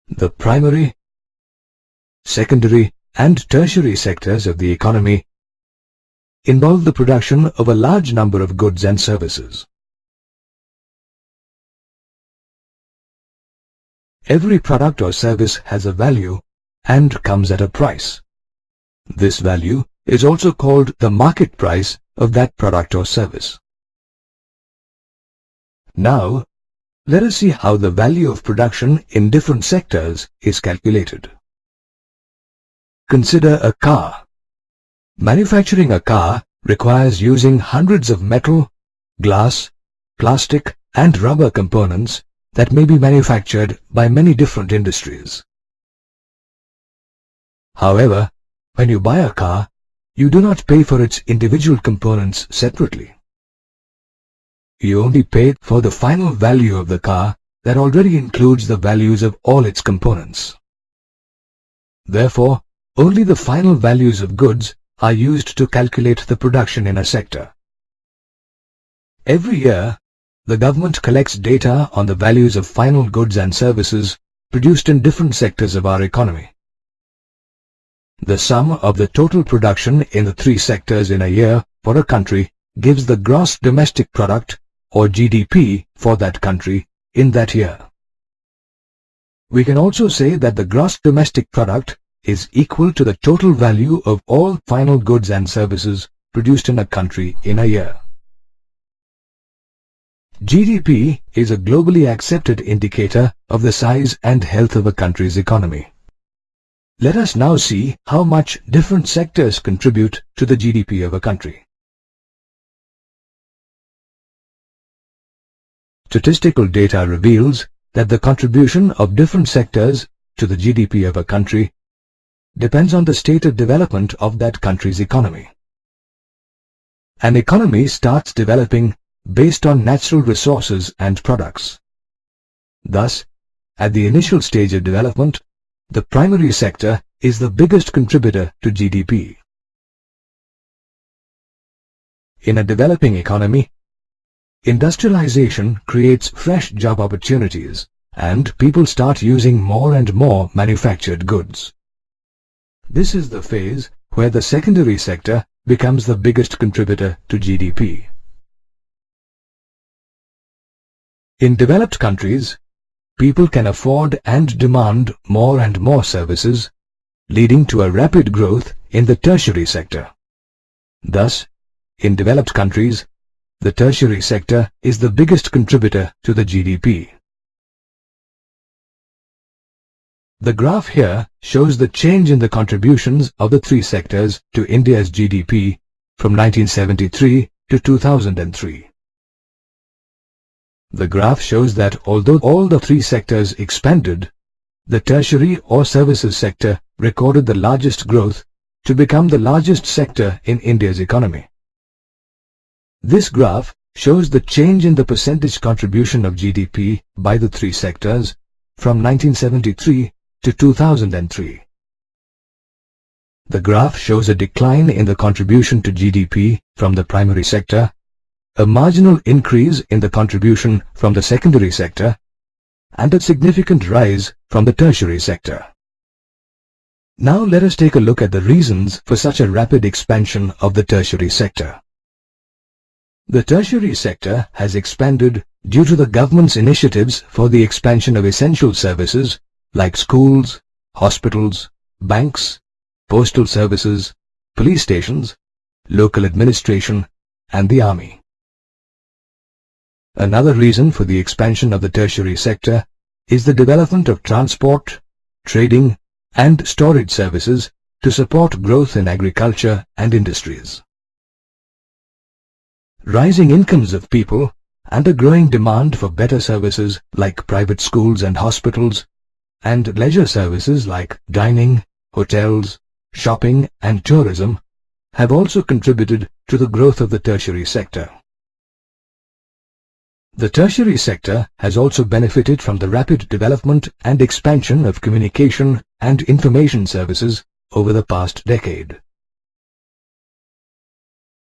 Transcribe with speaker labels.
Speaker 1: The primary, secondary and tertiary sectors of the economy involve the production of a large number of goods and services. Every product or service has a value and comes at a price. This value is also called the market price of that product or service. Now, let us see how the value of production in different sectors is calculated. Consider a car. Manufacturing a car requires using hundreds of metal, glass, plastic and rubber components that may be manufactured by many different industries. However, when you buy a car, you do not pay for its individual components separately. You only pay for the final value of the car that already includes the values of all its components. Therefore, only the final values of goods are used to calculate the production in a sector. Every year, the government collects data on the values of final goods and services produced in different sectors of our economy. The sum of the total production in the three sectors in a year for a country gives the gross domestic product or GDP for that country in that year. We can also say that the gross domestic product is equal to the total value of all final goods and services produced in a country in a year. GDP is a globally accepted indicator of the size and health of a country's economy. Let us now see how much different sectors contribute to the GDP of a country. Statistical data reveals that the contribution of different sectors to the GDP of a country depends on the state of development of that country's economy. An economy starts developing based on natural resources and products. Thus, at the initial stage of development, the primary sector is the biggest contributor to GDP. In a developing economy, industrialization creates fresh job opportunities and people start using more and more manufactured goods. This is the phase where the secondary sector becomes the biggest contributor to GDP. In developed countries, people can afford and demand more and more services, leading to a rapid growth in the tertiary sector. Thus, in developed countries, the tertiary sector is the biggest contributor to the GDP. The graph here shows the change in the contributions of the three sectors to India's GDP from 1973 to 2003. The graph shows that although all the three sectors expanded, the tertiary or services sector recorded the largest growth to become the largest sector in India's economy. This graph shows the change in the percentage contribution of GDP by the three sectors from 1973 to 2003. The graph shows a decline in the contribution to GDP from the primary sector, a marginal increase in the contribution from the secondary sector, and a significant rise from the tertiary sector. Now let us take a look at the reasons for such a rapid expansion of the tertiary sector. The tertiary sector has expanded due to the government's initiatives for the expansion of essential services like schools, hospitals, banks, postal services, police stations, local administration, and the army. Another reason for the expansion of the tertiary sector is the development of transport, trading, and storage services to support growth in agriculture and industries. Rising incomes of people and a growing demand for better services like private schools and hospitals, and leisure services like dining, hotels, shopping, and tourism have also contributed to the growth of the tertiary sector. The tertiary sector has also benefited from the rapid development and expansion of communication and information services over the past decade.